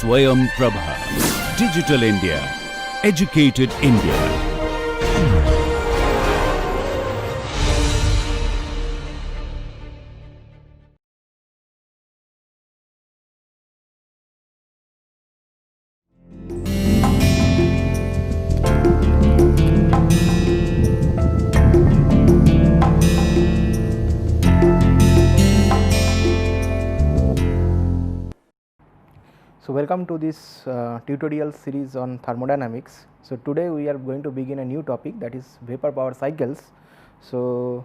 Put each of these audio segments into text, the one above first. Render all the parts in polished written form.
Swayam Prabha. Digital India. Educated India. So, welcome to this tutorial series on thermodynamics. So, today we are going to begin a new topic, that is vapor power cycles. So,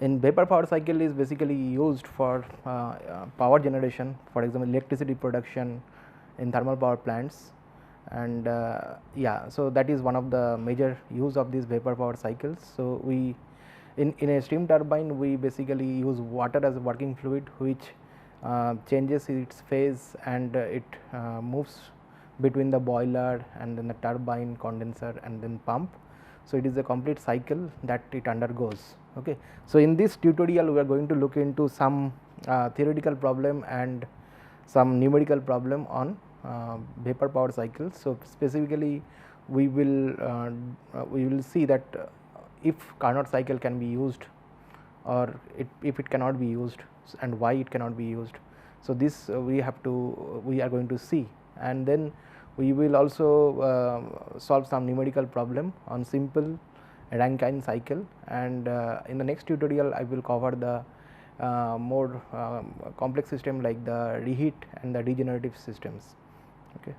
in vapor power cycle is basically used for power generation, for example electricity production in thermal power plants, and so that is one of the major use of these vapor power cycles. So, we in a steam turbine we basically use water as a working fluid, which changes its phase and it moves between the boiler and then the turbine, condenser and then pump. So, it is a complete cycle that it undergoes. Okay. So, in this tutorial we are going to look into some theoretical problem and some numerical problem on vapor power cycles. So, specifically we will see that if Carnot cycle can be used or if it cannot be used and why it cannot be used. So, this we are going to see, and then we will also solve some numerical problem on simple Rankine cycle, and in the next tutorial I will cover the more complex system like the reheat and the regenerative systems. Okay.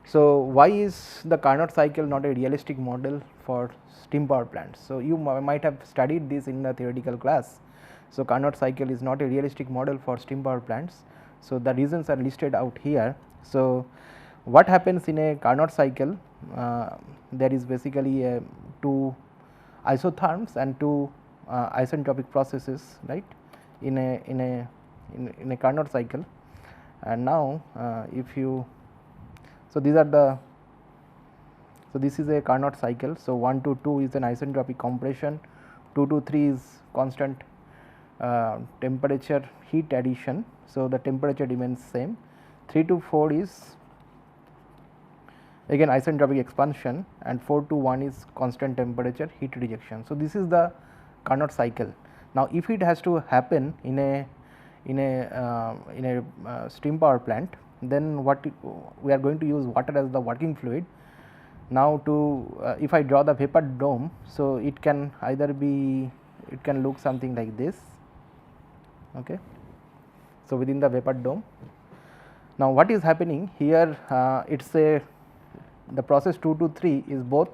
So, why is the Carnot cycle not a realistic model for steam power plants? So, you might have studied this in the theoretical class. So, Carnot cycle is not a realistic model for steam power plants. So, the reasons are listed out here. So, what happens in a Carnot cycle? There is basically two isotherms and two isentropic processes, right, in a Carnot cycle. And now, if you so these are the this is a Carnot cycle. So, 1 to 2 is an isentropic compression, 2 to 3 is constant temperature heat addition. So, the temperature remains same. 3 to 4 is again isentropic expansion, and 4 to 1 is constant temperature heat rejection. So, this is the Carnot cycle. Now, if it has to happen in a steam power plant, then what we are going to use water as the working fluid. Now, to if I draw the vapor dome, so it can either be, it can look something like this. Okay. So, within the vapor dome, now what is happening here, it is the process 2 to 3 is both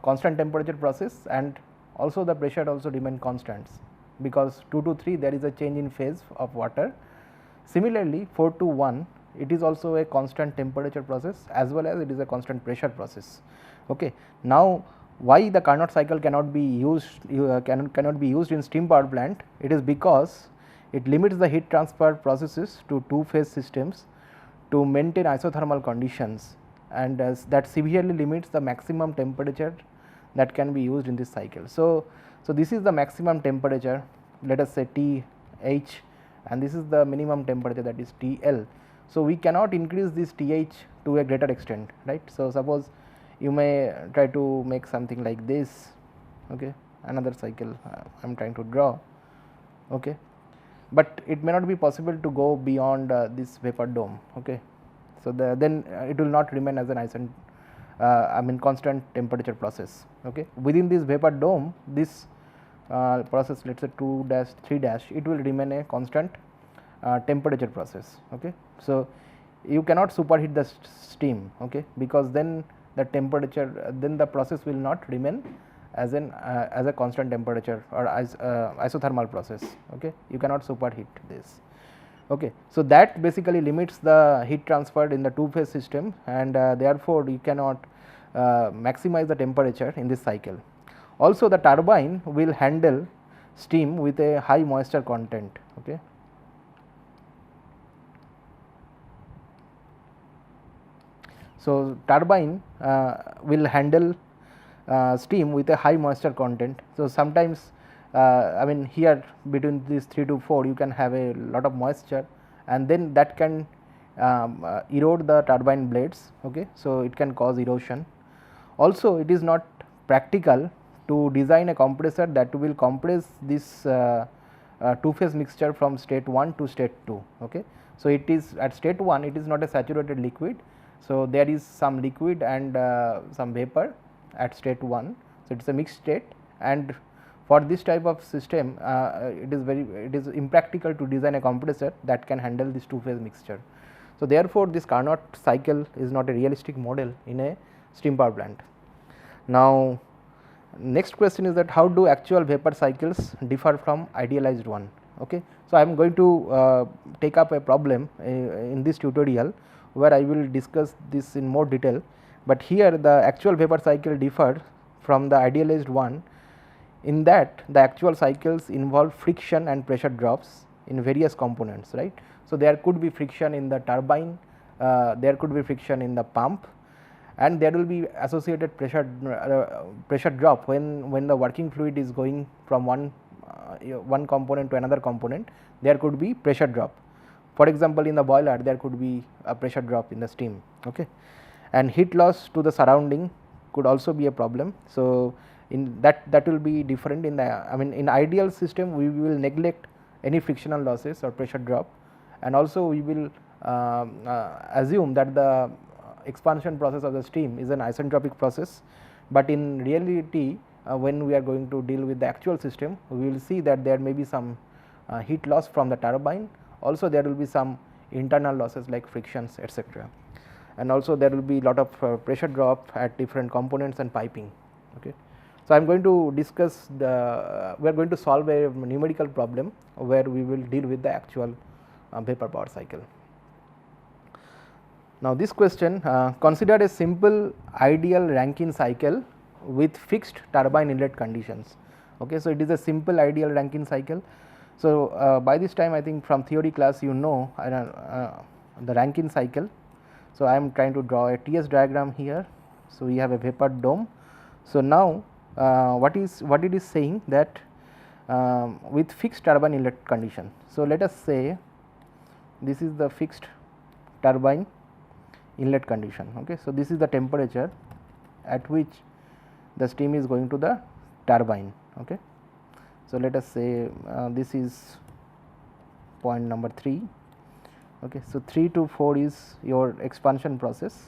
constant temperature process, and also the pressure also remain constants, because 2 to 3 there is a change in phase of water. Similarly, 4 to 1 it is also a constant temperature process as well as it is a constant pressure process. Okay. Now, why the Carnot cycle cannot be used cannot be used in steam power plant? It is because it limits the heat transfer processes to two phase systems to maintain isothermal conditions, and that severely limits the maximum temperature that can be used in this cycle. So, this is the maximum temperature, let us say TH, and this is the minimum temperature, that is TL. So, we cannot increase this TH to a greater extent, right. So, suppose you may try to make something like this, okay, another cycle I am trying to draw, okay, but it may not be possible to go beyond this vapor dome. Okay. So, then it will not remain as an constant temperature process. Okay. Within this vapor dome, this process, let us say 2 dash 3 dash, it will remain a constant temperature process. Okay. So, you cannot superheat the steam, okay, because then the temperature, then the process will not remain as a constant temperature or as isothermal process. Okay. You cannot superheat this. Okay. So, that basically limits the heat transferred in the two phase system, and therefore, you cannot maximize the temperature in this cycle. Also, the turbine will handle steam with a high moisture content. Okay. So, turbine will handle steam with a high moisture content. So, sometimes here between these 3 to 4 you can have a lot of moisture, and then that can erode the turbine blades. Okay. So, it can cause erosion. Also, it is not practical to design a compressor that will compress this two phase mixture from state 1 to state 2. Okay. So, it is at state 1 it is not a saturated liquid. So, there is some liquid and some vapor at state 1. So, it is a mixed state, and for this type of system it is impractical to design a compressor that can handle this two phase mixture. So, therefore, this Carnot cycle is not a realistic model in a steam power plant. Now, next question is that how do actual vapor cycles differ from idealized one. Okay. So, I am going to take up a problem in this tutorial where I will discuss this in more detail, but here the actual vapor cycle differs from the idealized one in that the actual cycles involve friction and pressure drops in various components, right. So, there could be friction in the turbine, there could be friction in the pump, and there will be associated pressure drop when the working fluid is going from one component to another component. There could be pressure drop. For example, in the boiler there could be a pressure drop in the steam. Okay. And heat loss to the surrounding could also be a problem. So, in that will be different in the in ideal system we will neglect any frictional losses or pressure drop, and also we will assume that the expansion process of the steam is an isentropic process, but in reality when we are going to deal with the actual system we will see that there may be some heat loss from the turbine. Also there will be some internal losses like frictions, etc., and also there will be lot of pressure drop at different components and piping. Okay. So, I am going to discuss we are going to solve a numerical problem where we will deal with the actual vapor power cycle. Now, this question consider a simple ideal Rankine cycle with fixed turbine inlet conditions. Okay. So, it is a simple ideal Rankine cycle. So, by this time I think from theory class you know the Rankine cycle. So, I am trying to draw a TS diagram here. So, we have a vapor dome. So, now what it is saying that with fixed turbine inlet condition. So, let us say this is the fixed turbine inlet condition. Okay. So, this is the temperature at which the steam is going to the turbine. Okay. So, let us say this is point number 3. Okay. So, 3 to 4 is your expansion process,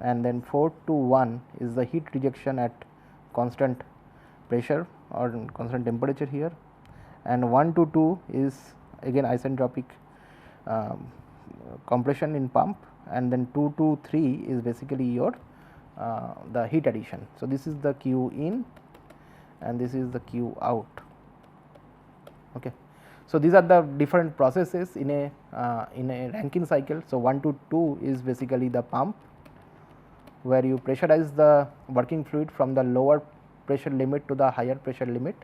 and then 4 to 1 is the heat rejection at constant pressure or constant temperature here, and 1 to 2 is again isentropic compression in pump, and then 2 to 3 is basically your the heat addition. So, this is the Q in and this is the Q out. Okay. So, these are the different processes in a Rankine cycle. So, 1 to 2 is basically the pump where you pressurize the working fluid from the lower pressure limit to the higher pressure limit,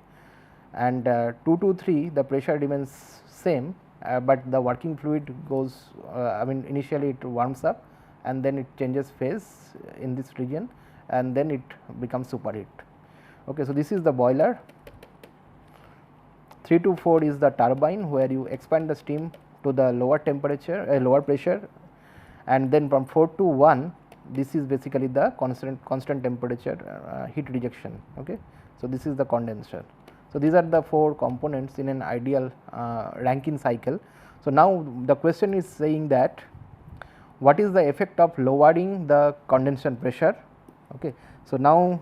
and 2 to 3 the pressure remains same, but the working fluid goes initially it warms up and then it changes phase in this region and then it becomes superheat. Okay. So, this is the boiler. 3 to 4 is the turbine where you expand the steam to the lower temperature lower pressure, and then from 4 to 1 this is basically the constant temperature heat rejection. Okay. So, this is the condenser. So, these are the 4 components in an ideal Rankine cycle. So, now the question is saying that what is the effect of lowering the condensation pressure. Okay. So, now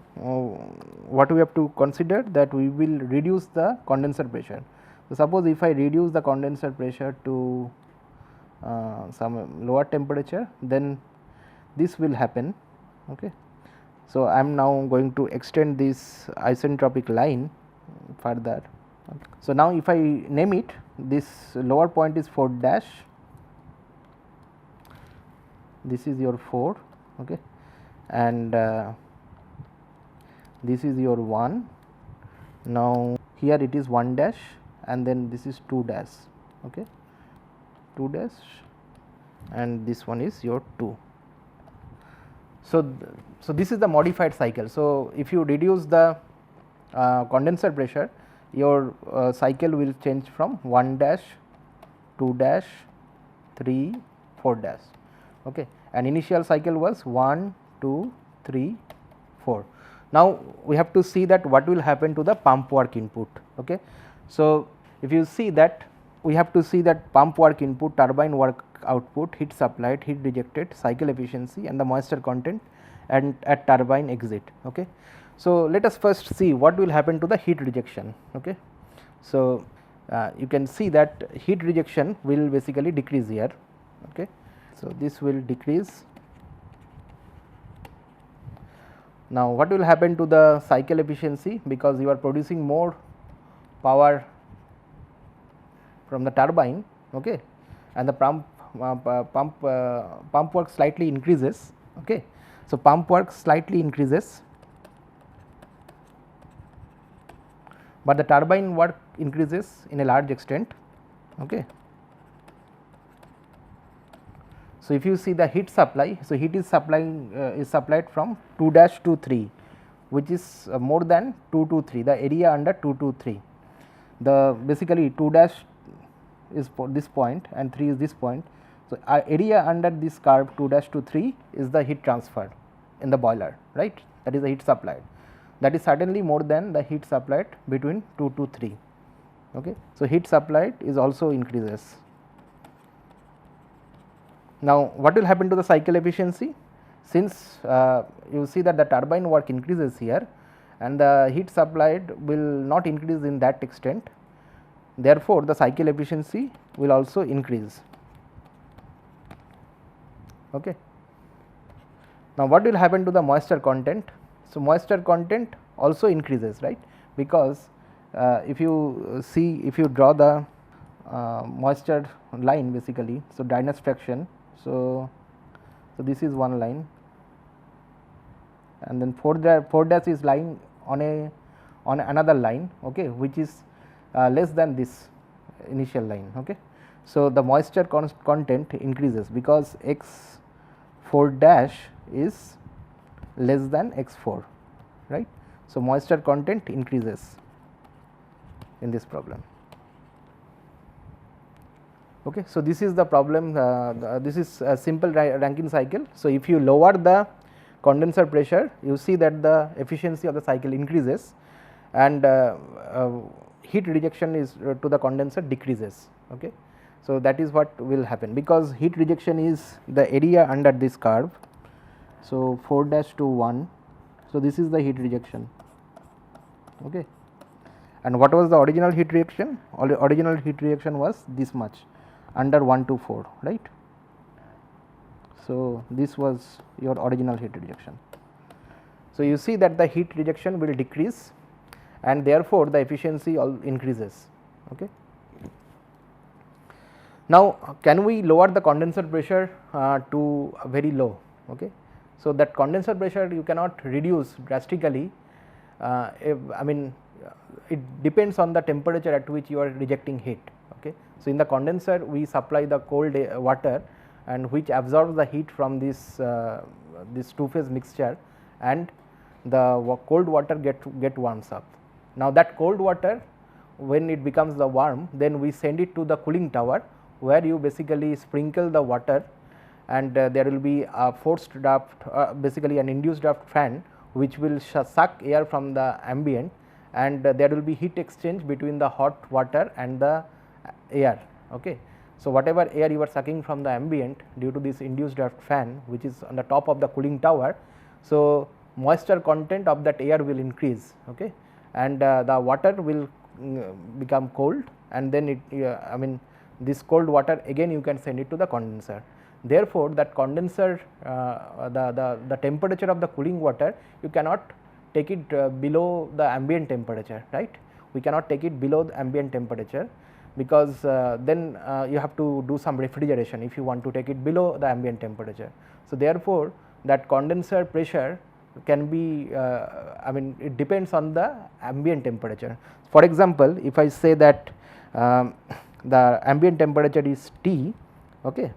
what we have to consider that we will reduce the condenser pressure. So, suppose if I reduce the condenser pressure to some lower temperature, then this will happen. Okay. So, I am now going to extend this isentropic line further. Okay. So, now if I name it, this lower point is 4 dash, this is your 4, okay, and this is your 1. Now, here it is 1 dash and then this is 2 dash, okay, 2 dash, and this one is your 2. So, this is the modified cycle. So, if you reduce the condenser pressure, your cycle will change from 1 dash, 2 dash, 3, 4 dash, okay, and initial cycle was 1, 2, 3, 4. Now, we have to see that what will happen to the pump work input. Okay. So, if you see that, we have to see that pump work input, turbine work output, heat supplied, heat rejected, cycle efficiency and the moisture content and at turbine exit. Okay. So, let us first see what will happen to the heat rejection. Okay. So, you can see that heat rejection will basically decrease here. Okay. So, this will decrease. Now, what will happen to the cycle efficiency, because you are producing more power from the turbine, okay, and the pump work slightly increases. Okay. So, pump work slightly increases, but the turbine work increases in a large extent. Okay. So, if you see the heat supply, so heat is supplied from 2 dash to 3, which is more than 2 to 3, the area under 2 to 3. The basically 2 dash is for this point and 3 is this point. So, area under this curve 2 dash to 3 is the heat transfer in the boiler, right, that is the heat supplied, that is certainly more than the heat supplied between 2 to 3. Okay. So, heat supplied is also increases. Now, what will happen to the cycle efficiency? Since you see that the turbine work increases here and the heat supplied will not increase in that extent, therefore, the cycle efficiency will also increase. Okay. Now, what will happen to the moisture content? So, moisture content also increases, right, because if you see, if you draw the moisture line basically, so dryness fraction. So, this is one line and then 4 dash is lying on another line, okay, which is less than this initial line. Okay. So, the moisture content increases because x 4 dash is less than x 4, right. So, moisture content increases in this problem. Okay. So, this is the problem, this is a simple Rankine cycle. So, if you lower the condenser pressure, you see that the efficiency of the cycle increases and heat rejection is to the condenser decreases. Okay. So, that is what will happen, because heat rejection is the area under this curve. So, 4 dash to 1. So, this is the heat rejection. Okay. And what was the original heat reaction? Original heat reaction was this much, under 1 to 4, right. So, this was your original heat rejection. So, you see that the heat rejection will decrease and therefore, the efficiency all increases. Okay. Now, can we lower the condenser pressure to very low? Okay. So, that condenser pressure you cannot reduce drastically, I mean it depends on the temperature at which you are rejecting heat. Okay. So, in the condenser we supply the cold water and which absorbs the heat from this two phase mixture and the cold water get warms up. Now, that cold water, when it becomes the warm, then we send it to the cooling tower, where you basically sprinkle the water and there will be a forced draft, basically an induced draft fan, which will suck air from the ambient and there will be heat exchange between the hot water and the air. Okay. So, whatever air you are sucking from the ambient due to this induced draft fan, which is on the top of the cooling tower. So, moisture content of that air will increase, okay, and the water will become cold, and then it I mean this cold water again you can send it to the condenser. Therefore, that condenser the temperature of the cooling water, you cannot take it below the ambient temperature, right. We cannot take it below the ambient temperature, because then you have to do some refrigeration if you want to take it below the ambient temperature. So, therefore, that condenser pressure can be I mean it depends on the ambient temperature. For example, if I say that the ambient temperature is T, okay.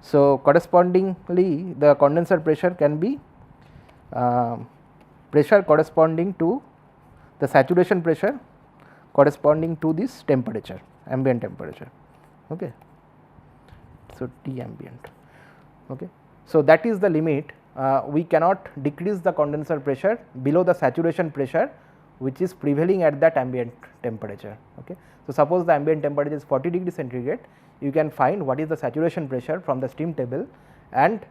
So, correspondingly the condenser pressure can be pressure corresponding to the saturation pressure corresponding to this temperature, ambient temperature. Okay. So, T ambient. Okay. So, that is the limit. We cannot decrease the condenser pressure below the saturation pressure which is prevailing at that ambient temperature. Okay. So, suppose the ambient temperature is 40 degree centigrade, you can find what is the saturation pressure from the steam table, and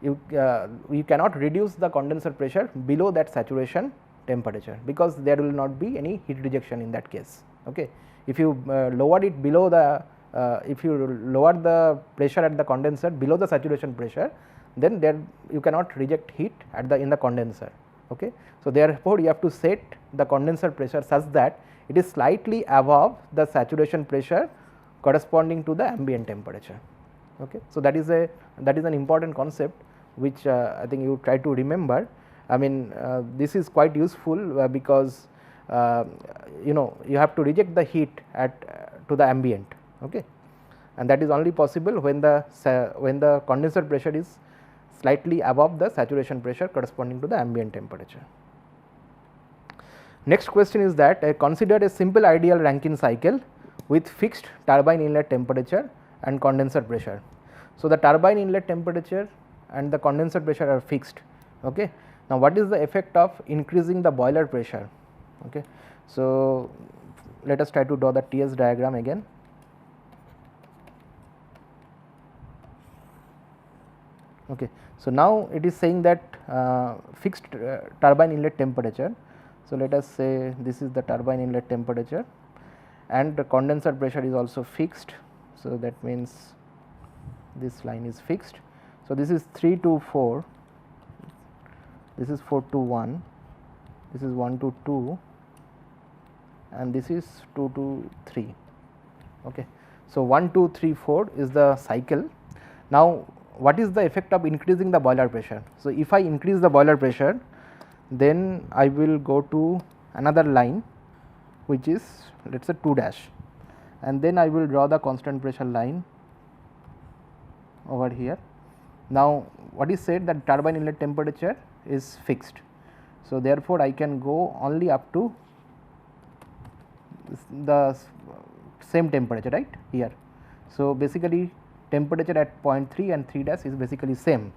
you cannot reduce the condenser pressure below that saturation temperature, because there will not be any heat rejection in that case. Okay. If you lower it below the if you lower the pressure at the condenser below the saturation pressure, then there you cannot reject heat at the in the condenser. Okay. So, therefore, you have to set the condenser pressure such that it is slightly above the saturation pressure corresponding to the ambient temperature. Okay. So, that is an important concept which I think you try to remember. I mean, this is quite useful because you have to reject the heat to the ambient. Okay. And that is only possible when the condenser pressure is slightly above the saturation pressure corresponding to the ambient temperature. Next question is that consider a simple ideal Rankine cycle with fixed turbine inlet temperature and condenser pressure. So, the turbine inlet temperature and the condenser pressure are fixed. Okay. Now, what is the effect of increasing the boiler pressure? Okay. So, let us try to draw the TS diagram again. Okay. So, now it is saying that fixed turbine inlet temperature. So, let us say this is the turbine inlet temperature and the condenser pressure is also fixed. So, that means this line is fixed. So, this is 3 to 4, this is 4 to 1, this is 1 to 2 and this is 2 to 3. Okay. So, 1, 2, 3, 4 is the cycle. Now, what is the effect of increasing the boiler pressure? So, if I increase the boiler pressure, then I will go to another line which is let us say 2 dash, and then I will draw the constant pressure line over here. Now, what is said that turbine inlet temperature is fixed. So, therefore, I can go only up to the same temperature, right here. So, basically temperature at point 3 and 3 dash is basically same.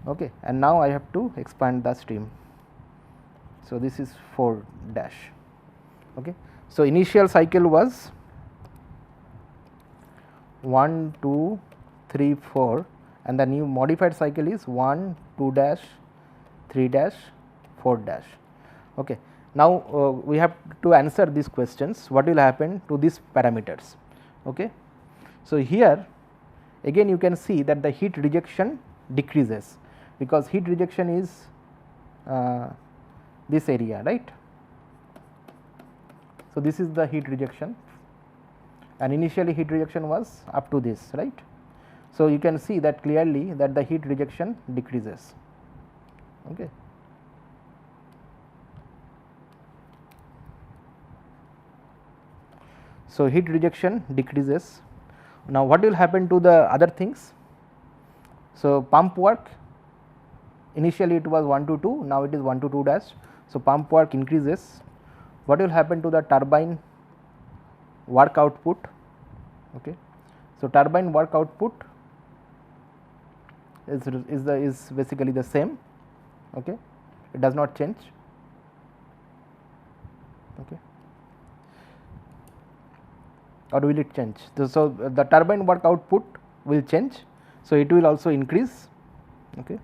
Okay. And now I have to expand the stream. So, this is 4 dash. Okay. So, initial cycle was 1, 2, 3, 4 and the new modified cycle is 1, 2 dash, 3 dash, 4 dash. Okay. Now, we have to answer these questions, what will happen to these parameters. Okay. So, here again you can see that the heat rejection decreases, because heat rejection is this area, right. So, this is the heat rejection and initially heat rejection was up to this, right. So, you can see that clearly that the heat rejection decreases. Okay. So, heat rejection decreases. Now, what will happen to the other things? So, pump work, initially it was 1 to 2, now it is 1 to 2 dash. So, pump work increases. What will happen to the turbine work output? Okay. So, turbine work output is basically the same. Okay. It does not change. Okay. Or will it change? So, the turbine work output will change. So, it will also increase. Okay.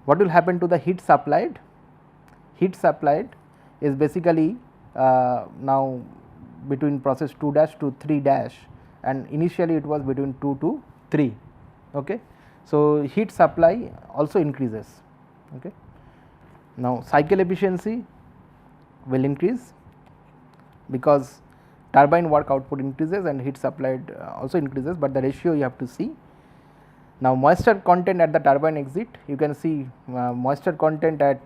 What will happen to the heat supplied? Heat supplied is basically now between process 2 dash to 3 dash, and initially it was between 2 to 3. Okay. So, heat supply also increases. Okay. Now, cycle efficiency will increase because turbine work output increases and heat supplied also increases, but the ratio you have to see. Now, moisture content at the turbine exit, you can see moisture content at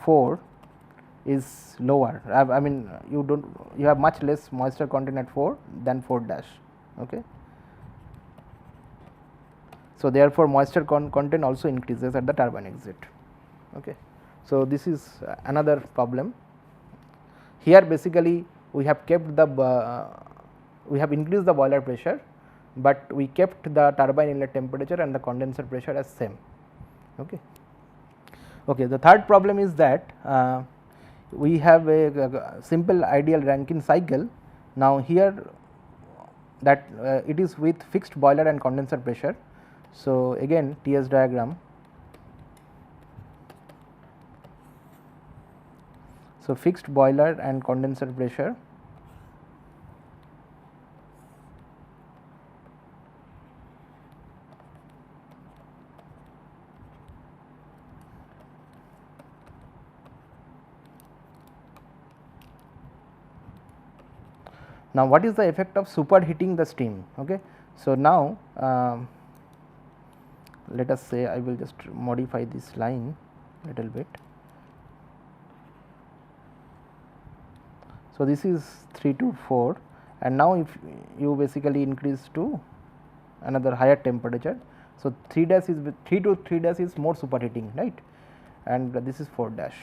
4 is lower. I mean, you have much less moisture content at 4 than 4 dash. Okay. So, therefore, moisture content also increases at the turbine exit. Okay. So, this is another problem. Here basically we have kept the we have increased the boiler pressure. but we kept the turbine inlet temperature and the condenser pressure as same. Okay. Okay, the third problem is that we have a simple ideal Rankine cycle. Now, here that it is with fixed boiler and condenser pressure. So, again TS diagram. So, fixed boiler and condenser pressure. Now, what is the effect of superheating the steam? Okay. So, now let us say I will just modify this line little bit. So, this is 3 to 4, and now if you basically increase to another higher temperature. So, 3 dash is 3 to 3 dash is more superheating, right, and this is 4 dash.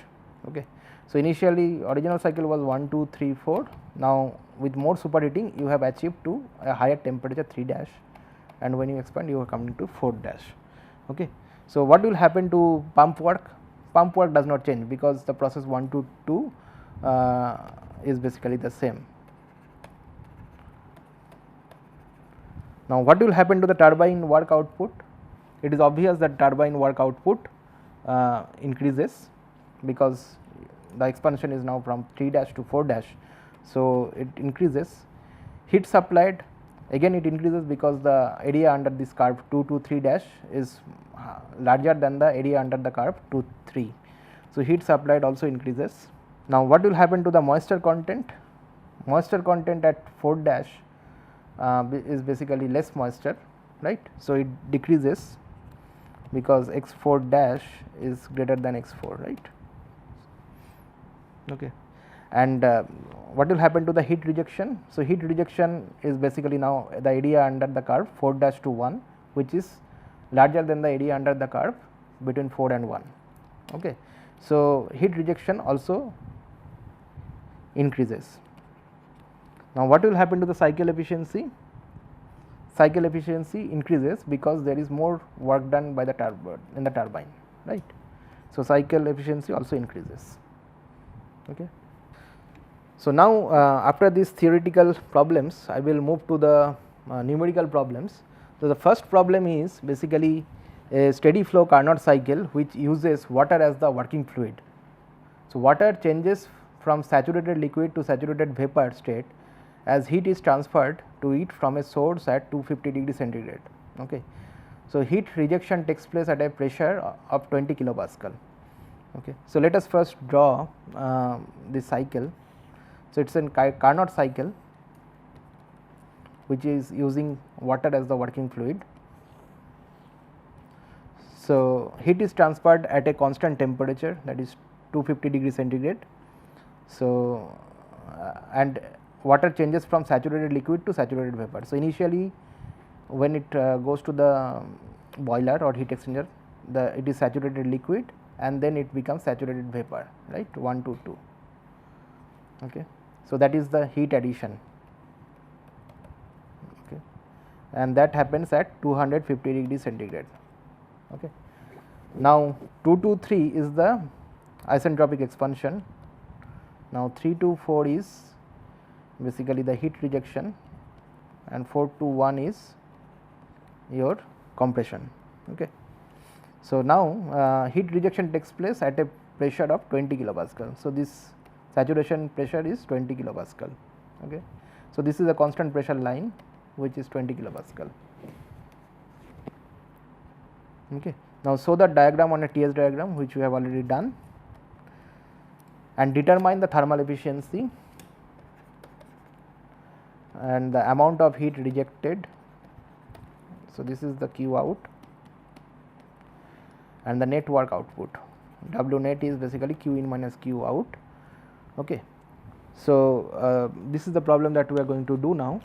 Okay. So, initially original cycle was 1, 2, 3, 4. Now, with more superheating you have achieved to a higher temperature 3 dash, and when you expand you are coming to 4 dash. Okay. So, what will happen to pump work? Pump work does not change because the process 1 to 2 is basically the same. Now, what will happen to the turbine work output? It is obvious that turbine work output increases because the expansion is now from 3 dash to 4 dash. So, it increases. Heat supplied, again it increases because the area under this curve 2 to 3 dash is larger than the area under the curve 2 3. So, heat supplied also increases. Now, what will happen to the moisture content? Moisture content at 4 dash is basically less moisture, right. So, it decreases because x 4 dash is greater than x 4, right. Okay. And what will happen to the heat rejection? So, heat rejection is basically now the area under the curve 4 dash to 1, which is larger than the area under the curve between 4 and 1. Okay. So, heat rejection also increases. Now, what will happen to the cycle efficiency? Cycle efficiency increases because there is more work done by the turbine, right. So, cycle efficiency also increases. Okay. So, now after these theoretical problems I will move to the numerical problems. So, the first problem is basically a steady flow Carnot cycle which uses water as the working fluid. So, water changes from saturated liquid to saturated vapor state as heat is transferred to it from a source at 250 degree centigrade. Okay. So, heat rejection takes place at a pressure of 20 kilopascal. Okay. So, let us first draw this cycle. So, it is a Carnot cycle which is using water as the working fluid. So, heat is transferred at a constant temperature, that is 250 degree centigrade. So, and water changes from saturated liquid to saturated vapor. So, initially when it goes to the boiler or heat exchanger, it is saturated liquid and then it becomes saturated vapor, right, 1 to 2. Okay. So, that is the heat addition, okay, and that happens at 250 degree centigrade. Okay. Now, 2 to 3 is the isentropic expansion. Now, 3 to 4 is basically the heat rejection and 4 to 1 is your compression. Okay. So, now heat rejection takes place at a pressure of 20 kilopascal. So, this saturation pressure is 20 kilopascal. Okay. So, this is a constant pressure line which is 20 kilopascal. Okay. Now, show the diagram on a TS diagram which we have already done and determine the thermal efficiency and the amount of heat rejected. So, this is the Q out and the net work output. W net is basically Q in minus Q out. Okay. So, this is the problem that we are going to do now.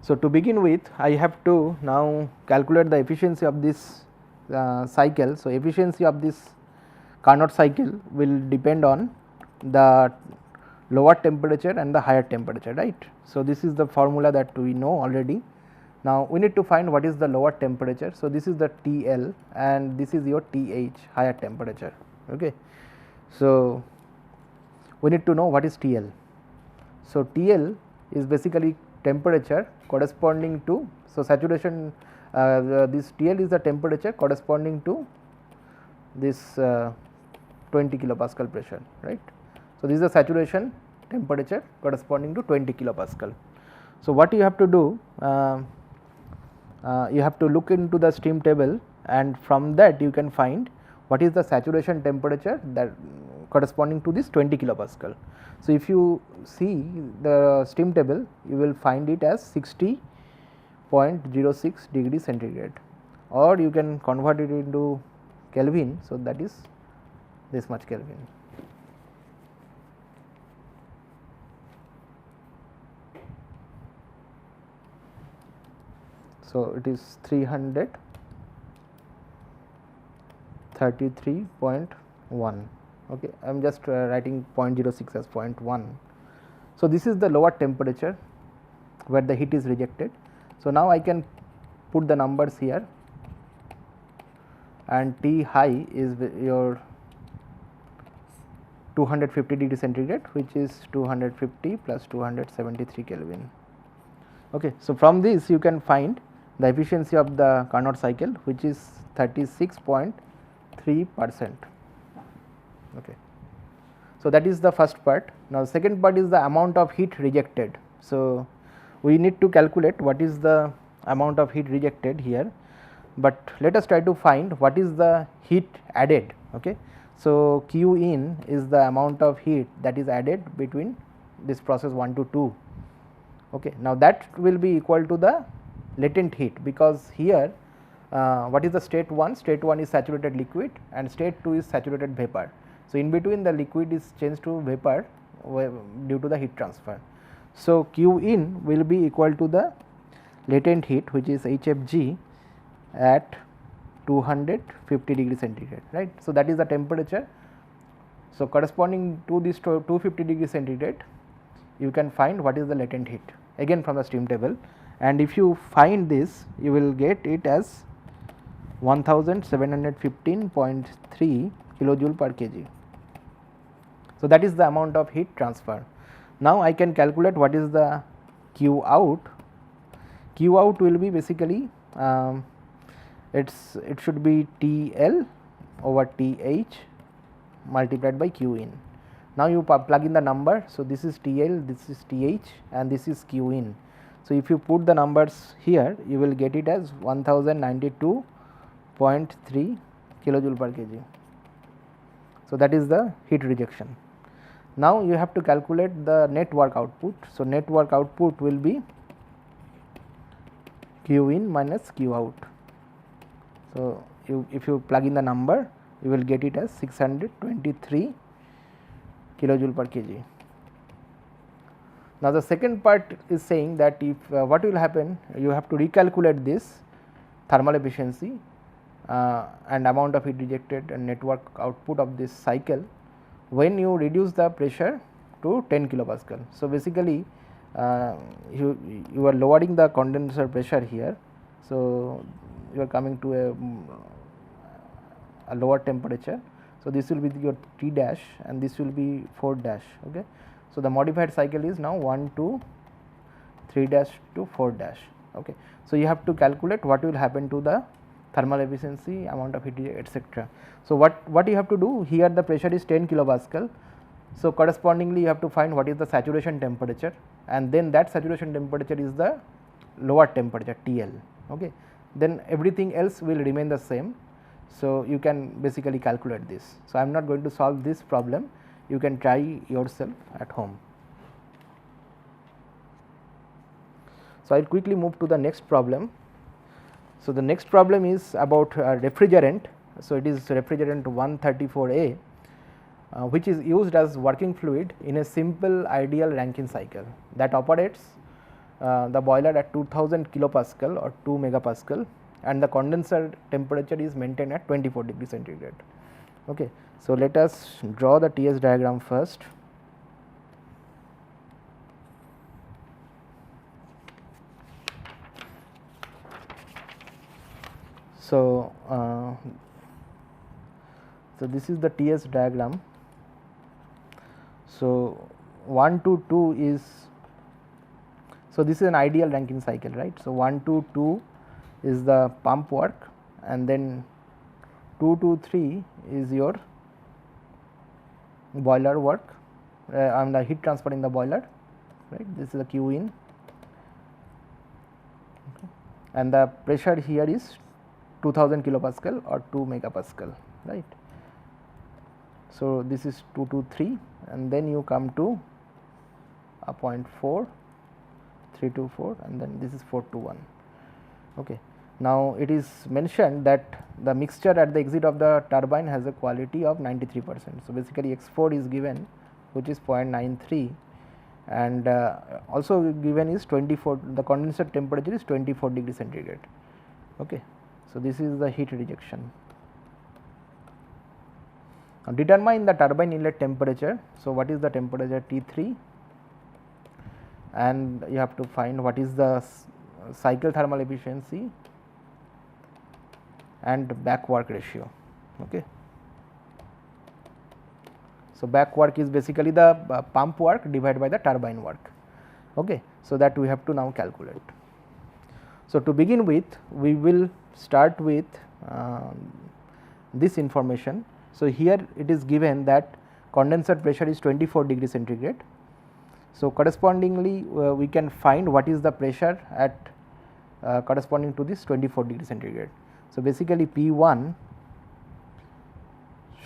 So, to begin with I have to now calculate the efficiency of this cycle. So, efficiency of this Carnot cycle will depend on the lower temperature and the higher temperature, right. So, this is the formula that we know already. Now, we need to find what is the lower temperature. So, this is the TL and this is your TH, higher temperature. Okay. So, we need to know what is TL. So, TL is basically temperature corresponding to, so saturation, this TL is the temperature corresponding to this 20 kilopascal pressure, right. So, this is the saturation temperature corresponding to 20 kilopascal. So, what you have to do, you have to look into the stream table, and from that you can find what is the saturation temperature that corresponding to this 20 kilopascal. So, if you see the stream table, you will find it as 60.06 degree centigrade, or you can convert it into Kelvin. So, that is this much Kelvin. So, it is 333.1. Okay. I am just writing 0.06 as 0.1. So, this is the lower temperature where the heat is rejected. So, now I can put the numbers here, and T high is your 250 degree centigrade, which is 250 plus 273 Kelvin. Okay. So, from this you can find the efficiency of the Carnot cycle, which is 36.3%. Okay. So, that is the first part. Now, the second part is the amount of heat rejected. So, we need to calculate what is the amount of heat rejected here, but let us try to find what is the heat added. Okay. So, Q in is the amount of heat that is added between this process 1 to 2. Okay. Now, that will be equal to the latent heat, because here what is the state 1? State 1 is saturated liquid and state 2 is saturated vapor. So, in between the liquid is changed to vapor due to the heat transfer. So, Q in will be equal to the latent heat, which is HFG at 250 degree centigrade, right. So, that is the temperature. So, corresponding to this 250 degree centigrade, you can find what is the latent heat again from the stream table, and if you find this, you will get it as 1715.3 kilojoule per kg. So, that is the amount of heat transfer. Now, I can calculate what is the Q out. Q out will be basically it should be TL over TH multiplied by Q in. Now, you plug in the number. So, this is TL, this is TH and this is Q in. So, if you put the numbers here, you will get it as 1092.3 kilojoule per kg. So, that is the heat rejection. Now, you have to calculate the net work output. So, net work output will be Q in minus Q out. So, if you plug in the number, you will get it as 623 kilojoule per kg. Now, the second part is saying that if what will happen, you have to recalculate this thermal efficiency and amount of heat rejected and network output of this cycle when you reduce the pressure to 10 kilopascal. So, basically you are lowering the condenser pressure here. So, you are coming to a lower temperature. So, this will be your T dash and this will be 4 dash. Okay. So, the modified cycle is now 1 to 3 dash to 4 dash. Okay. So, you have to calculate what will happen to the thermal efficiency, amount of heat, etc. So, what you have to do here, the pressure is 10 kilopascal. So, correspondingly you have to find what is the saturation temperature, and then that saturation temperature is the lower temperature TL. Okay. Then everything else will remain the same. So, you can basically calculate this. So, I am not going to solve this problem, you can try yourself at home. So, I will quickly move to the next problem. So, the next problem is about refrigerant. So, it is refrigerant 134A, which is used as working fluid in a simple ideal Rankine cycle that operates the boiler at 2000 kilopascal or 2 megapascal, and the condenser temperature is maintained at 24 degree centigrade. Okay. So, let us draw the TS diagram first. So, this is the TS diagram. So, 1 to 2 is, so this is an ideal Rankine cycle, right. So, 1 to 2 is the pump work, and then 2 to 3 is your boiler work and the heat transfer in the boiler, right. This is the Q in, okay. And the pressure here is 2000 kilopascal or 2 megapascal, right. So, this is 2 to 3, and then you come to a point 4, 3 to 4, and then this is 4 to 1. Okay. Now, it is mentioned that the mixture at the exit of the turbine has a quality of 93%. So, basically X4 is given, which is 0.93, and also given is 24, the condenser temperature is 24 degree centigrade. Okay. So, this is the heat rejection. Now, determine the turbine inlet temperature. So, what is the temperature T3, and you have to find what is the cycle thermal efficiency and back work ratio. Okay. So, back work is basically the pump work divided by the turbine work. Okay. So, that we have to now calculate. So, to begin with, we will start with this information. So, here it is given that condenser pressure is 24 degree centigrade. So, correspondingly we can find what is the pressure at corresponding to this 24 degree centigrade. So, basically P1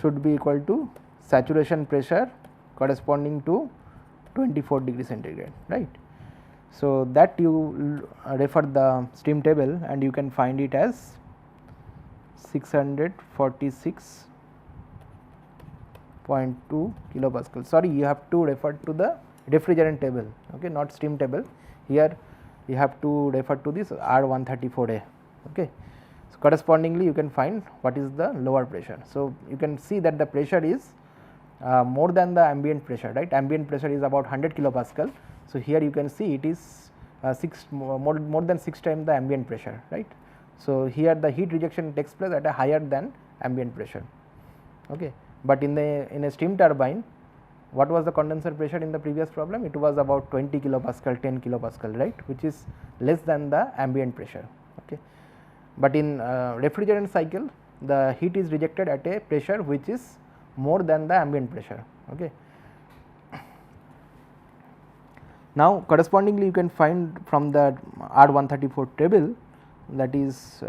should be equal to saturation pressure corresponding to 24 degree centigrade, right. So, that you refer the steam table and you can find it as 646.2 kilopascal. Sorry, you have to refer to the refrigerant table, okay, not steam table. Here you have to refer to this R134A. Okay. So, correspondingly you can find what is the lower pressure. So, you can see that the pressure is more than the ambient pressure, right. Ambient pressure is about 100 kilopascal. So, here you can see it is more than 6 times the ambient pressure, right. So, here the heat rejection takes place at a higher than ambient pressure. Okay. But in a steam turbine, what was the condenser pressure in the previous problem? It was about 20 kilopascal, 10 kilopascal, right, which is less than the ambient pressure. Okay. But in refrigerant cycle, the heat is rejected at a pressure which is more than the ambient pressure. Okay. Now, correspondingly you can find from the R134 table, that is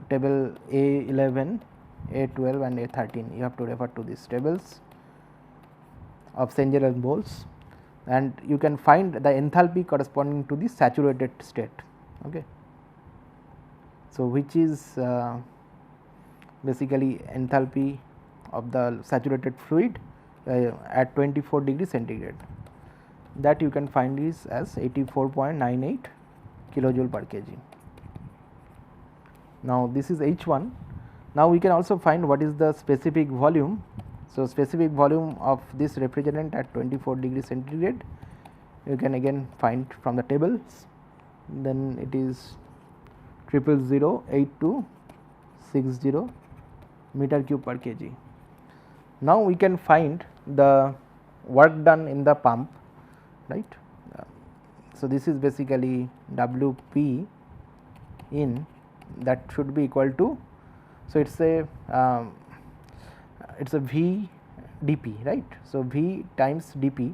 table A11, A12 and A13. You have to refer to these tables of Sanger and Bowles, and you can find the enthalpy corresponding to the saturated state. Okay. So, which is basically enthalpy of the saturated fluid at 24 degree centigrade, that you can find is as 84.98 kilojoule per kg. Now, this is H1. Now, we can also find what is the specific volume. So, specific volume of this refrigerant at 24 degree centigrade you can again find from the tables, then it is 0.0008260 meter cube per kg. Now, we can find the work done in the pump, right. So, this is basically WP in, that should be equal to, so it is a V dP, right. So, V times dP.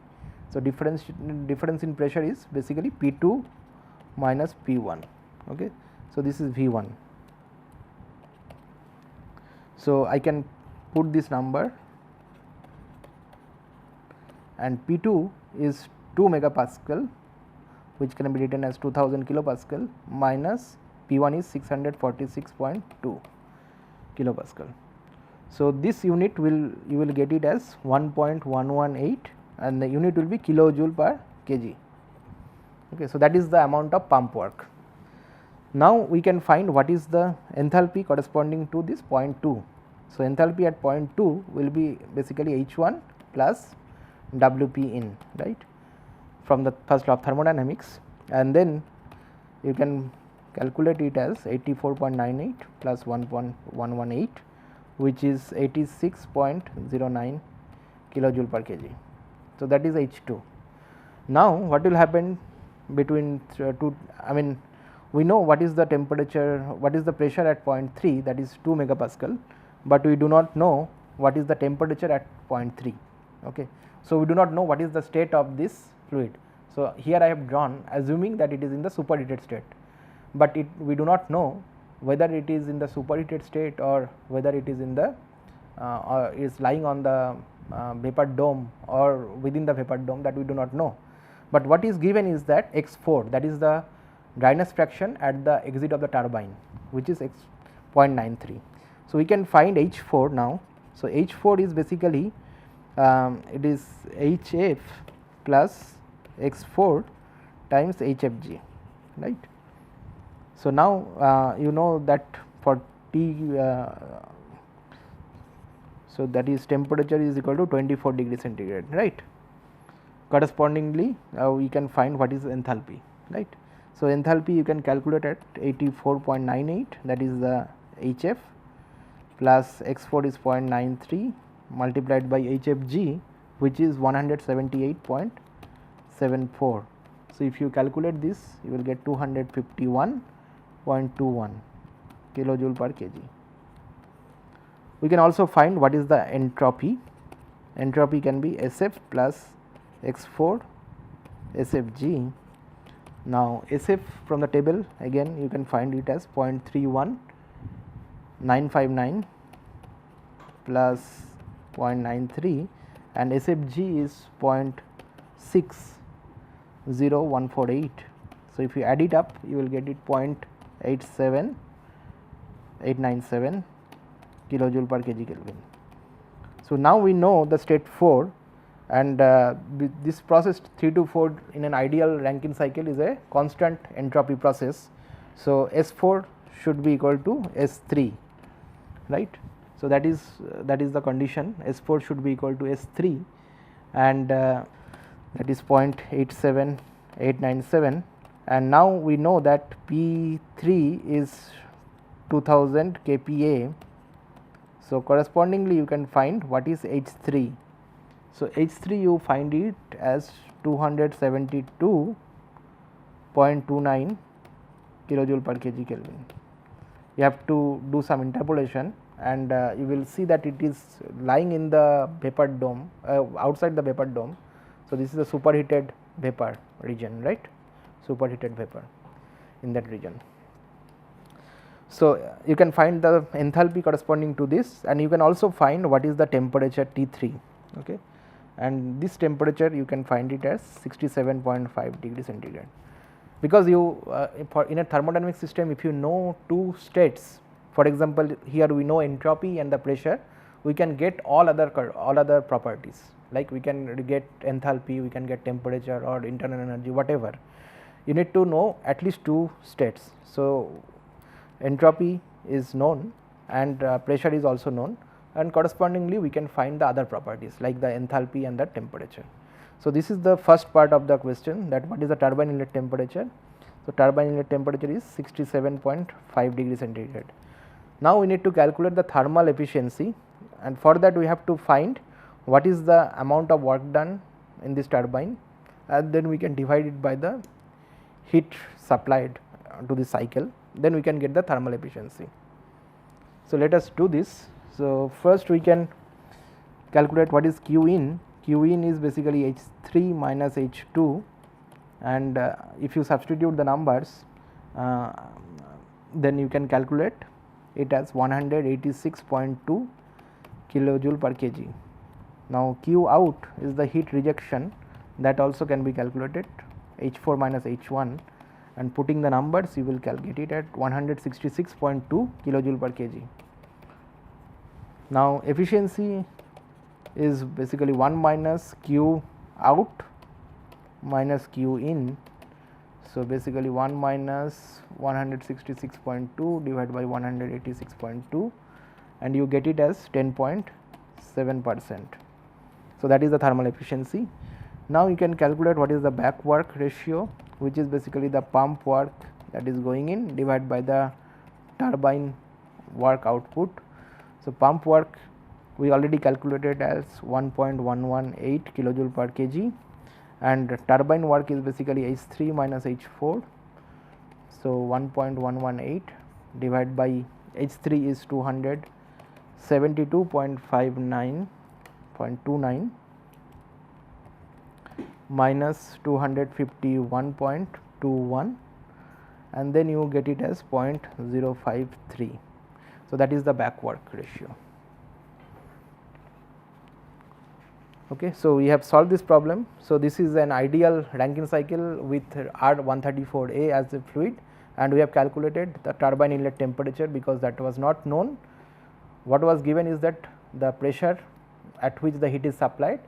So, difference in pressure is basically P2 minus P1. Okay. So, this is V1. So, I can put this number, and P2 is 2 megapascal, which can be written as 2000 kilopascal, minus P1 is 646.2 kilopascal. So, this unit you will get it as 1.118, and the unit will be kilojoule per kg. Okay. So, that is the amount of pump work. Now, we can find what is the enthalpy corresponding to this point 2. So, enthalpy at point 2 will be basically H1 plus WP in, right, from the first law of thermodynamics, and then you can calculate it as 84.98 plus 1.118, which is 86.09 kilojoule per kg. So, that is H2. Now, what will happen between two, I mean we know what is the temperature, what is the pressure at point 3, that is 2 megapascal, but we do not know what is the temperature at point 3. Okay. So, we do not know what is the state of this fluid. So, here I have drawn assuming that it is in the superheated state, but we do not know whether it is in the superheated state or whether it is in the or is lying on the vapor dome or within the vapor dome, that we do not know. But what is given is that X4, that is the dryness fraction at the exit of the turbine, which is 0.93. So, we can find H4 now. So, H4 is basically it is HF plus X4 times HFG, right. So, now you know that for T, so that is temperature is equal to 24 degree centigrade, right. Correspondingly, we can find what is enthalpy, right. So, enthalpy you can calculate at 84.98, that is the HF, plus X4 is 0.93 multiplied by HFG, which is 178.74. So, if you calculate this, you will get 251.21 kilojoule per kg. We can also find what is the entropy. Entropy can be SF plus X4 SFG. Now, SF from the table again you can find it as 0.31959 plus 0.93, and SFG is 0.60148. So, if you add it up, you will get it 0.87897 kilojoule per kg Kelvin. So, now we know the state 4, and this process 3 to 4 in an ideal Rankine cycle is a constant entropy process. So, S4 should be equal to S3, right. So, that is the condition, S4 should be equal to S3, and that is 0.87897, and now we know that P3 is 2000 kPa. So, correspondingly you can find what is H3. So, H3 you find it as 272.29 kilojoule per kg Kelvin. You have to do some interpolation, and you will see that it is lying in the vapor dome, outside the vapor dome. So, this is the superheated vapor region, right, superheated vapor in that region. So, you can find the enthalpy corresponding to this, and you can also find what is the temperature T3, okay, and this temperature you can find it as 67.5 degree centigrade, because you for in a thermodynamic system, if you know two states, for example, here we know entropy and the pressure, we can get all other properties, like we can get enthalpy, we can get temperature or internal energy, whatever. You need to know at least two states. So, entropy is known and pressure is also known, and correspondingly we can find the other properties like the enthalpy and the temperature. So, this is the first part of the question, that what is the turbine inlet temperature. So, turbine inlet temperature is 67.5 degree centigrade. Now, we need to calculate the thermal efficiency, and for that we have to find what is the amount of work done in this turbine, and then we can divide it by the heat supplied to the cycle, then we can get the thermal efficiency. So, let us do this. So, first we can calculate what is Q in. Q in is basically H3 minus H2, and if you substitute the numbers, then you can calculate it as 186.2 kilojoule per kg. Now, Q out is the heat rejection, that also can be calculated, H4 minus H1, and putting the numbers you will calculate it at 166.2 kilojoule per kg. Now, efficiency is basically 1 minus Q out minus Q in. So, basically 1 minus 166.2 divided by 186.2, and you get it as 10.7%. So, that is the thermal efficiency. Now, you can calculate what is the back work ratio, which is basically the pump work that is going in divided by the turbine work output. So, pump work we already calculated as 1.118 kilojoule per kg, and turbine work is basically H3 minus H4. So, 1.118 divided by H3 is 272.59.29 minus 251.21, and then you get it as 0.053. So, that is the back work ratio. Okay, so we have solved this problem. So, this is an ideal Rankine cycle with R134A as the fluid, and we have calculated the turbine inlet temperature because that was not known. What was given is that the pressure at which the heat is supplied,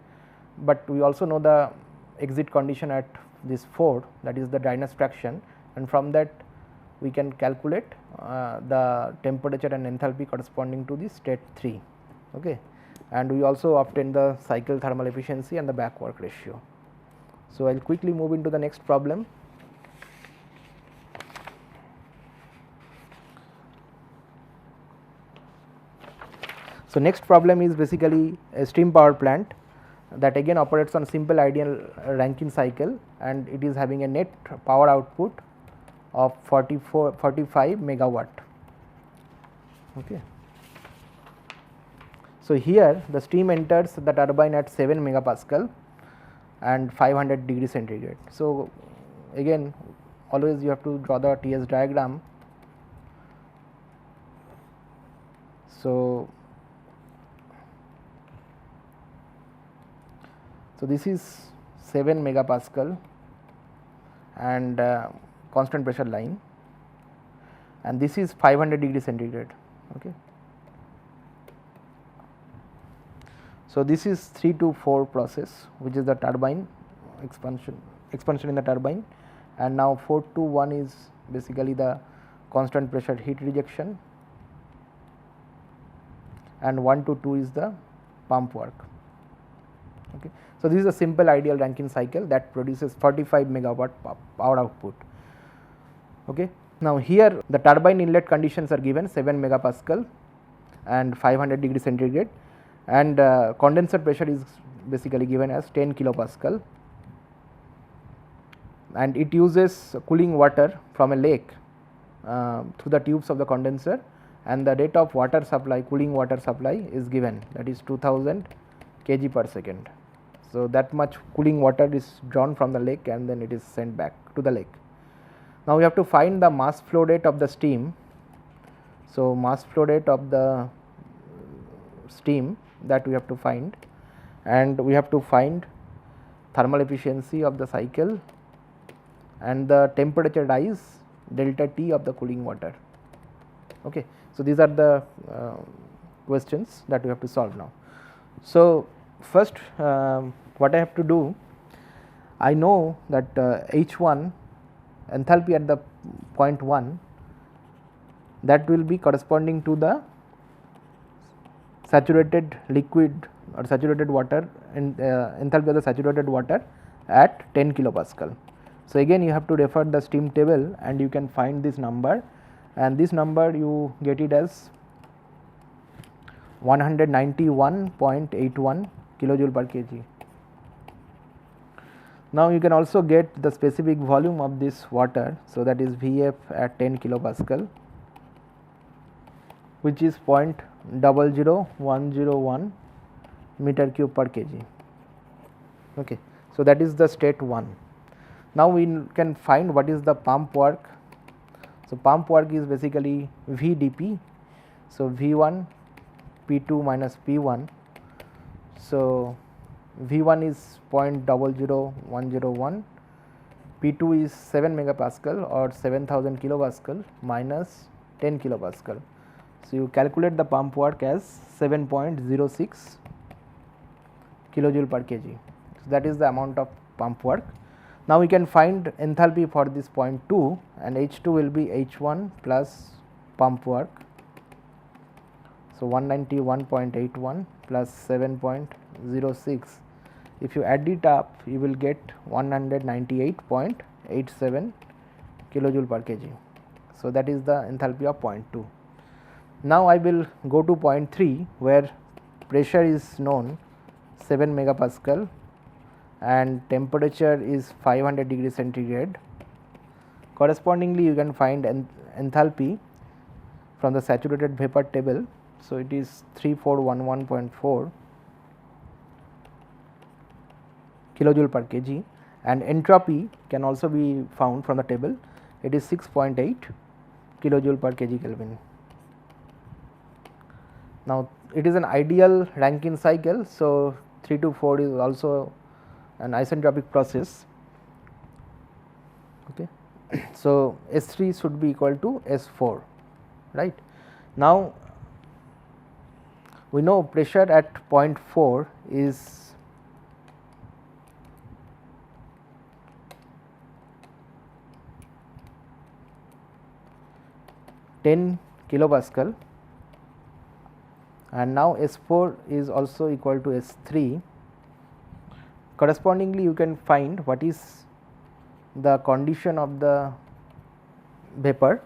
but we also know the exit condition at this 4, that is the dryness fraction, and from that we can calculate the temperature and enthalpy corresponding to the state 3. Okay. And we also obtain the cycle thermal efficiency and the back work ratio. So, I will quickly move into the next problem. So, next problem is basically a steam power plant that again operates on simple ideal Rankine cycle, and it is having a net power output of 45 megawatt. Okay. So, here the steam enters the turbine at 7 megapascal and 500 degree centigrade. So, again always you have to draw the TS diagram. So, this is 7 megapascal and constant pressure line, and this is 500 degree centigrade. Okay. So, this is 3 to 4 process, which is the turbine expansion in the turbine, and now 4 to 1 is basically the constant pressure heat rejection, and 1 to 2 is the pump work. Okay. So, this is a simple ideal Rankine cycle that produces 45 megawatt power output. Okay. Now, here the turbine inlet conditions are given 7 megapascal and 500 degree centigrade, and condenser pressure is basically given as 10 kilopascal, and it uses cooling water from a lake through the tubes of the condenser, and the rate of water supply, cooling water supply is given, that is 2000 kg per second. So, that much cooling water is drawn from the lake and then it is sent back to the lake. Now, we have to find the mass flow rate of the steam. So, mass flow rate of the steam that we have to find, and we have to find thermal efficiency of the cycle and the temperature rise delta T of the cooling water. Okay. So, these are the questions that we have to solve now. So, first what I have to do, I know that H1 enthalpy at the point 1, that will be corresponding to the saturated liquid or saturated water and enthalpy of the saturated water at 10 kilopascal. So, again you have to refer the steam table and you can find this number, and this number you get it as 191.81 kilojoule per kg. Now, you can also get the specific volume of this water. So, that is Vf at 10 kilopascal, which is 0.00101 meter cube per kg. Okay. So, that is the state 1. Now, we can find what is the pump work. So, pump work is basically Vdp. So, V1 P2 minus P1. So, V1 is 0.00101, P2 is 7 megapascal or 7000 kilopascal minus 10 kilopascal. So, you calculate the pump work as 7.06 kilojoule per kg. So, that is the amount of pump work. Now, we can find enthalpy for this point 2, and H2 will be H1 plus pump work. So, 191.81 plus 7.06. If you add it up, you will get 198.87 kilojoule per kg. So, that is the enthalpy of point 2. Now, I will go to point 3 where pressure is known 7 megapascal and temperature is 500 degree centigrade. Correspondingly, you can find enthalpy from the saturated vapor table. So, it is 3411.4 kilojoule per kg, and entropy can also be found from the table. It is 6.8 kilojoule per kg Kelvin. Now, it is an ideal Rankine cycle. So, 3 to 4 is also an isentropic process. Okay. So, S3 should be equal to S4, right. Now, we know pressure at point 4 is kilopascal, and now S4 is also equal to S3. Correspondingly, you can find what is the condition of the vapor.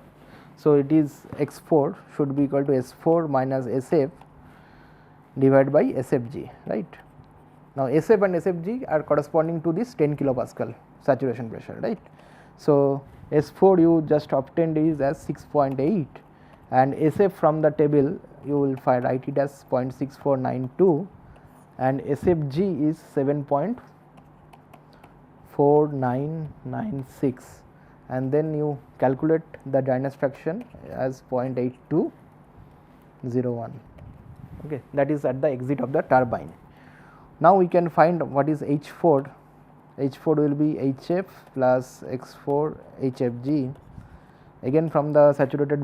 So, it is X4 should be equal to S4 minus SF divided by SFG, right. Now, SF and SFG are corresponding to this 10 kilopascal saturation pressure, right. So, S4 you just obtained is as 6.8, and SF from the table you will find write it as 0.6492, and SFG is 7.4996, and then you calculate the dryness fraction as 0.8201. Okay, that is at the exit of the turbine. Now, we can find what is H4. H4 will be HF plus X4 HFG. Again, from the saturated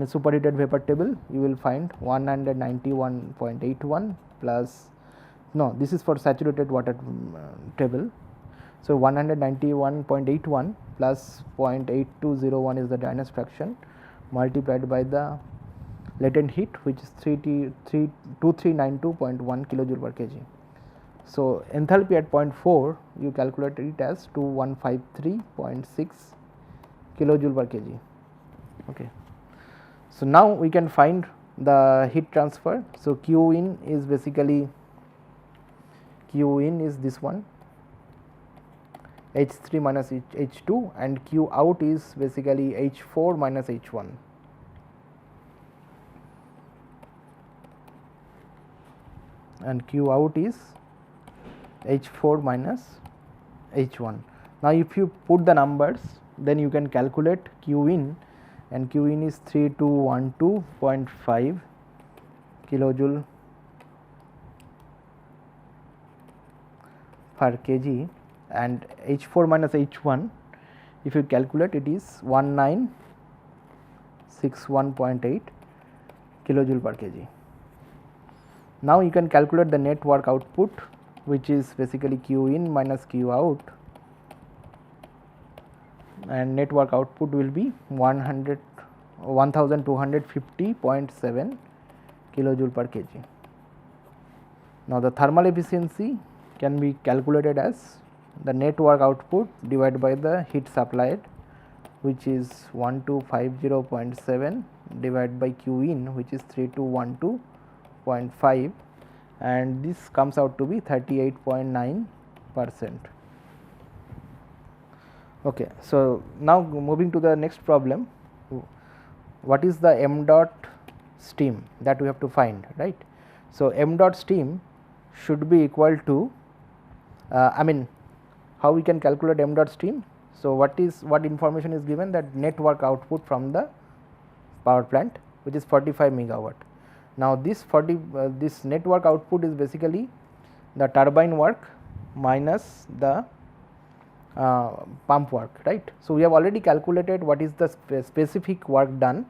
superheated vapor table, you will find 191.81 plus, no, this is for saturated water table. So, 191.81 plus 0.8201 is the dryness fraction multiplied by the latent heat, which is 2392.1 kilojoule per kg. So, enthalpy at point 4 you calculate it as 2153.6 kilojoule per kg. Okay. So, now we can find the heat transfer. So, Q in is basically, Q in is this one, H3 minus H2, and Q out is basically H4 minus H1. And Q out is H4 minus H1. Now, if you put the numbers, then you can calculate Q in, and Q in is 3212.5 kilojoule per kg, and H4 minus H1, if you calculate, it is 1961.8 kilojoule per kg. Now, you can calculate the net work output, which is basically Q in minus Q out, and net work output will be 1250.7 kilojoule per kg. Now, the thermal efficiency can be calculated as the net work output divided by the heat supplied, which is 1250.7 divided by Q in, which is 3212.5, and this comes out to be 38.9%. Okay. So, now moving to the next problem, what is the m dot steam that we have to find, right. So, m dot steam should be equal to, how we can calculate m dot steam. So, what information is given, that net work output from the power plant, which is 45 megawatt. Now, this net work output is basically the turbine work minus the pump work, right. So, we have already calculated what is the specific work done.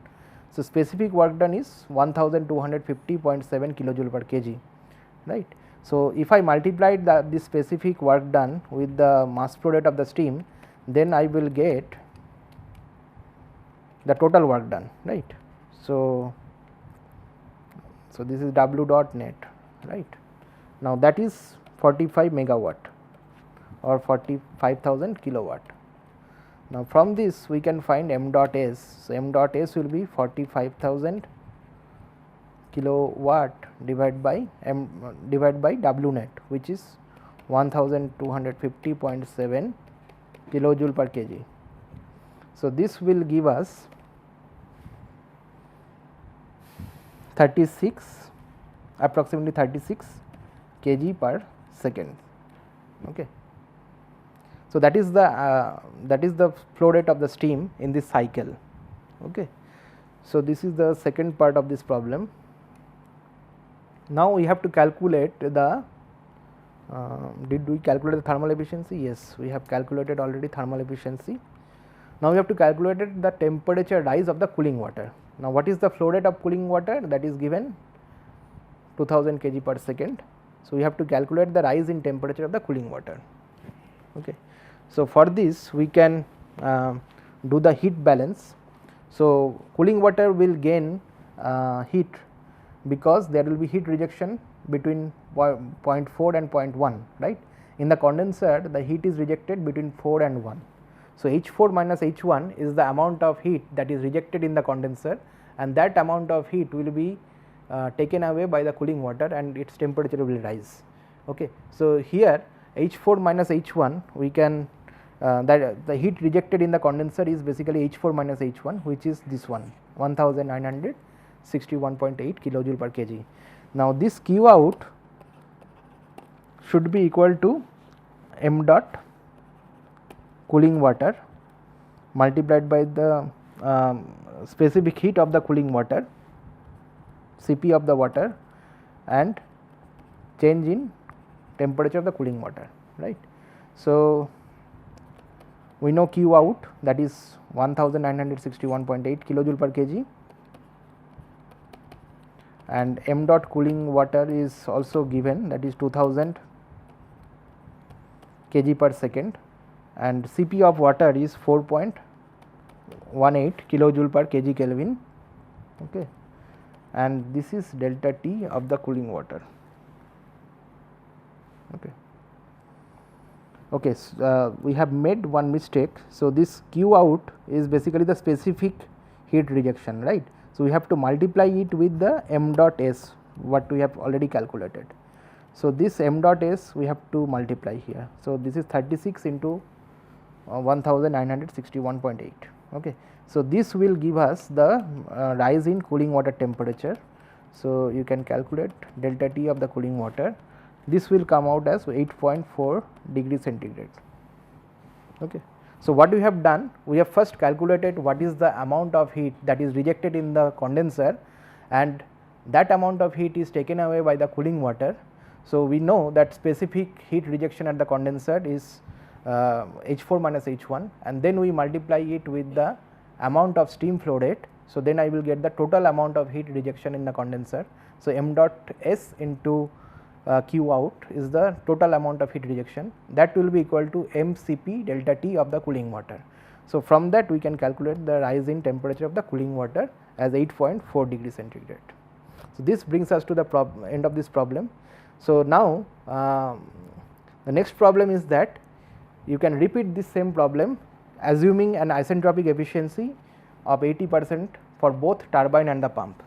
So, specific work done is 1250.7 kilojoule per kg, right. So, if I multiply this specific work done with the mass flow rate of the steam, then I will get the total work done, right. So, this is W dot net, right. Now, that is 45 megawatt or 45,000 kilowatt. Now, from this we can find m dot s. So, m dot s will be 45,000 kilowatt divided by W net, which is 1250.7 kilojoule per kg. So, this will give us 36, approximately 36 kg per second. Okay. So, that is the flow rate of the steam in this cycle. Okay. So, this is the second part of this problem. Now, we have to calculate the did we calculate the thermal efficiency? Yes, we have calculated already thermal efficiency. Now, we have to calculate the temperature rise of the cooling water. Now, what is the flow rate of cooling water? That is given 2000 kg per second. So, we have to calculate the rise in temperature of the cooling water. Okay. So, for this we can do the heat balance. So, cooling water will gain heat because there will be heat rejection between 0.4 and 0.1, right. In the condenser the heat is rejected between 4 and 1. So, H4 minus H1 is the amount of heat that is rejected in the condenser, and that amount of heat will be taken away by the cooling water and its temperature will rise. Okay. So, here H4 minus H1 we can that the heat rejected in the condenser is basically H4 minus H1, which is this one 1961.8 kilojoule per kg. Now, this Q out should be equal to m dot cooling water multiplied by the specific heat of the cooling water, Cp of the water, and change in temperature of the cooling water, right. So, we know Q out, that is 1961.8 kilojoule per kg, and m dot cooling water is also given, that is 2000 kg per second, and Cp of water is 4.18 kilojoule per kg Kelvin. Okay. And this is delta T of the cooling water. Okay. Okay, so, we have made one mistake. So, this Q out is basically the specific heat rejection, right. So, we have to multiply it with the m dot s, what we have already calculated. So, this m dot s we have to multiply here. So, this is 36 into 1961.8. Okay. So, this will give us the rise in cooling water temperature. So, you can calculate delta T of the cooling water. This will come out as 8.4 degree centigrade. Okay. So, what we have done, we have first calculated what is the amount of heat that is rejected in the condenser, and that amount of heat is taken away by the cooling water. So, we know that specific heat rejection at the condenser is H4 minus H1, and then we multiply it with the amount of steam flow rate. So, then I will get the total amount of heat rejection in the condenser. So, m dot s into Q out is the total amount of heat rejection, that will be equal to mCp delta T of the cooling water. So, from that we can calculate the rise in temperature of the cooling water as 8.4 degree centigrade. So, this brings us to the end of this problem. So, now the next problem is that you can repeat this same problem assuming an isentropic efficiency of 80% for both turbine and the pump.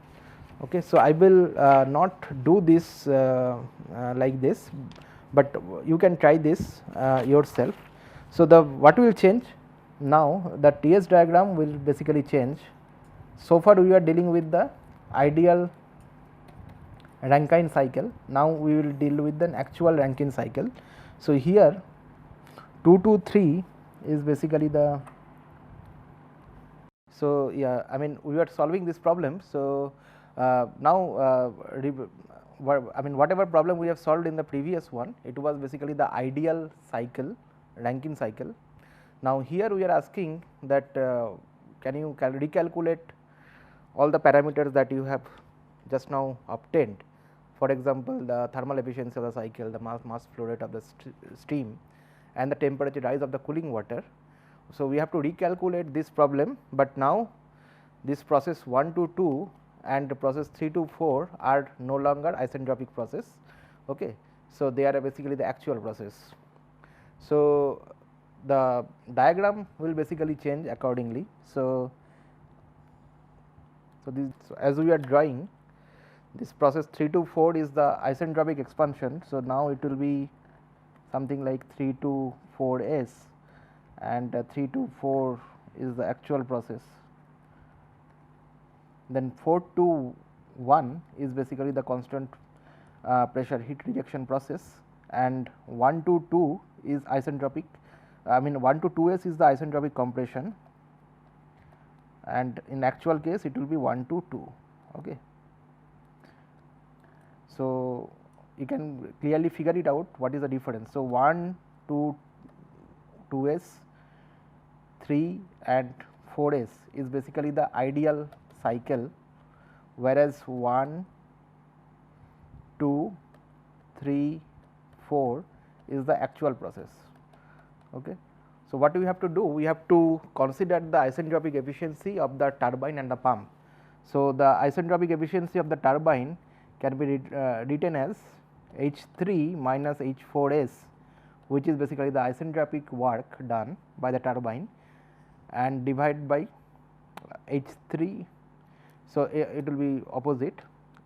Okay. So, I will not do this like this, but you can try this yourself. So, the what will change now, the TS diagram will basically change. So far we are dealing with the ideal Rankine cycle, now we will deal with an actual Rankine cycle. So, here 2 to 3 is basically the, so yeah, I mean we are solving this problem. So, now I mean whatever problem we have solved in the previous one, it was basically the ideal cycle, Rankine cycle. Now, here we are asking that can you recalculate all the parameters that you have just now obtained, for example, the thermal efficiency of the cycle, the mass flow rate of the steam, and the temperature rise of the cooling water. So, we have to recalculate this problem, but now this process 1 to 2 and the process 3 to 4 are no longer isentropic process. Okay. So, they are basically the actual process. So, the diagram will basically change accordingly. So, as we are drawing this process 3 to 4 is the isentropic expansion. So, now it will be something like 3 to 4 s, and 3 to 4 is the actual process. Then 4 to 1 is basically the constant pressure heat rejection process, and 1 to 2 is isentropic, I mean 1 to 2 s is the isentropic compression, and in actual case it will be 1 to 2. Okay. So, you can clearly figure it out what is the difference. So, 1 to 2 s, 3 and 4 s is basically the ideal cycle, whereas 1, 2, 3, 4 is the actual process. Okay. So, what we have to do? We have to consider the isentropic efficiency of the turbine and the pump. So, the isentropic efficiency of the turbine can be written as H3 minus H4s, which is basically the isentropic work done by the turbine, and divided by H3. So, it will be opposite,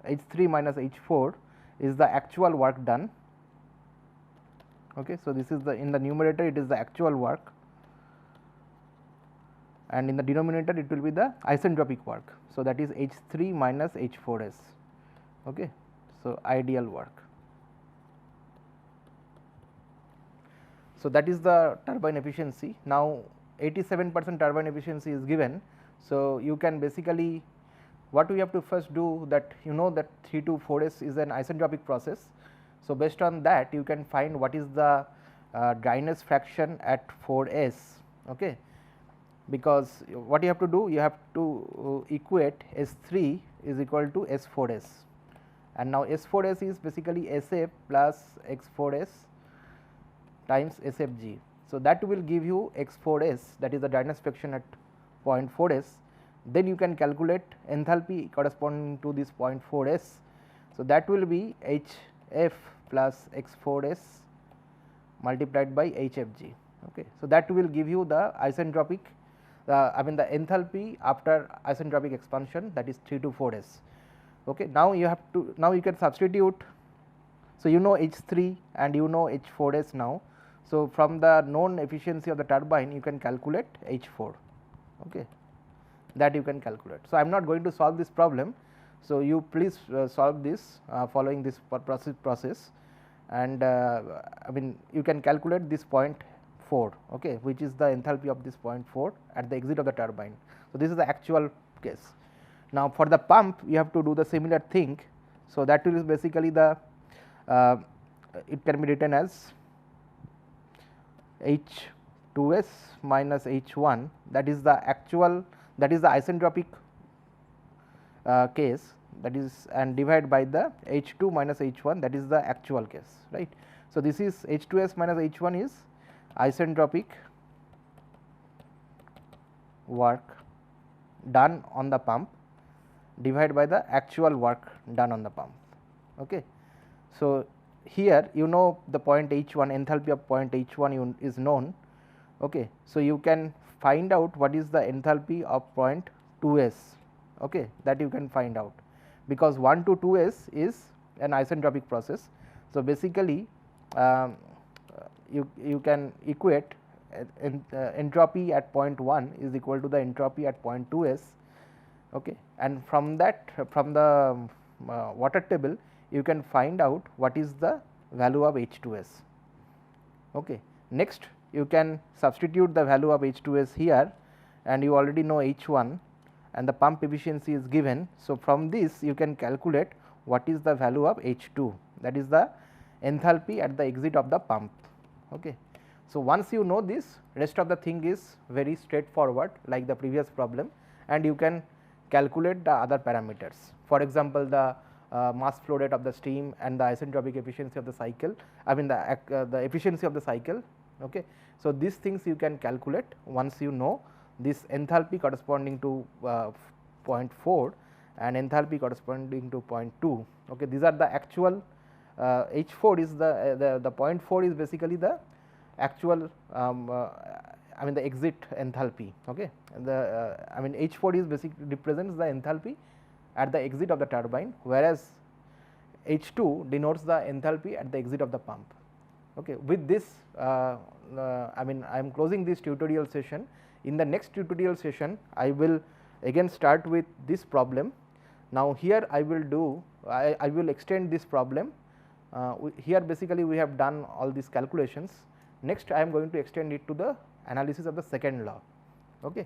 H3 minus H4 is the actual work done. Okay. So, this is the, in the numerator it is the actual work, and in the denominator it will be the isentropic work. So, that is H3 minus H4s. Okay. So, ideal work. So, that is the turbine efficiency. Now, 87% turbine efficiency is given. So, you can basically, what we have to first do, that you know that 3 to 4 s is an isentropic process. So, based on that you can find what is the dryness fraction at 4 s. Okay. Because what you have to do, you have to equate S3 is equal to S4s, and now S4s is basically SF plus X4s times SFG. So, that will give you X4s, that is the dryness fraction at 0.4s. Then you can calculate enthalpy corresponding to this 0.4s. So, that will be HF plus X4s multiplied by HFG. Okay. So, that will give you the isentropic, I mean the enthalpy after isentropic expansion, that is 3 to 4 s. Okay. Now, you have to, now you can substitute. So, you know H3 and you know H4s now. So, from the known efficiency of the turbine you can calculate H4. Okay. That you can calculate. So, I am not going to solve this problem. So, you please solve this following this process, and I mean you can calculate this 0.4, okay, which is the enthalpy of this 0.4 at the exit of the turbine. So, this is the actual case. Now, for the pump you have to do the similar thing. So, that is basically the it can be written as H2s minus H1, that is the actual, that is the isentropic case, that is, and divide by the H2 minus H1, that is the actual case, right. So, this is H2s minus H1 is isentropic work done on the pump divided by the actual work done on the pump. Okay. So, here you know the point H1, enthalpy of point H1 is known. Okay. So, you can find out what is the enthalpy of point 2s, okay, that you can find out, because 1 to 2s is an isentropic process. So, basically you can equate entropy at point 1 is equal to the entropy at point 2s, okay, and from that, from the water table you can find out what is the value of H2s. Okay. Next, you can substitute the value of H2s here, and you already know H1 and the pump efficiency is given. So, from this you can calculate what is the value of H2, that is the enthalpy at the exit of the pump. Okay. So, once you know this, rest of the thing is very straightforward like the previous problem, and you can calculate the other parameters. For example, the mass flow rate of the steam and the isentropic efficiency of the cycle, I mean the efficiency of the cycle. Okay. So, these things you can calculate once you know this enthalpy corresponding to 0.4 and enthalpy corresponding to 0.2. Okay. These are the actual H4 is the 0.4 is basically the actual I mean the exit enthalpy. Okay, I mean H4 is basically represents the enthalpy at the exit of the turbine, whereas H2 denotes the enthalpy at the exit of the pump. Okay. With this I mean I am closing this tutorial session. In the next tutorial session I will again start with this problem. Now here I will do I will extend this problem. Here basically we have done all these calculations. Next I am going to extend it to the analysis of the second law. Okay.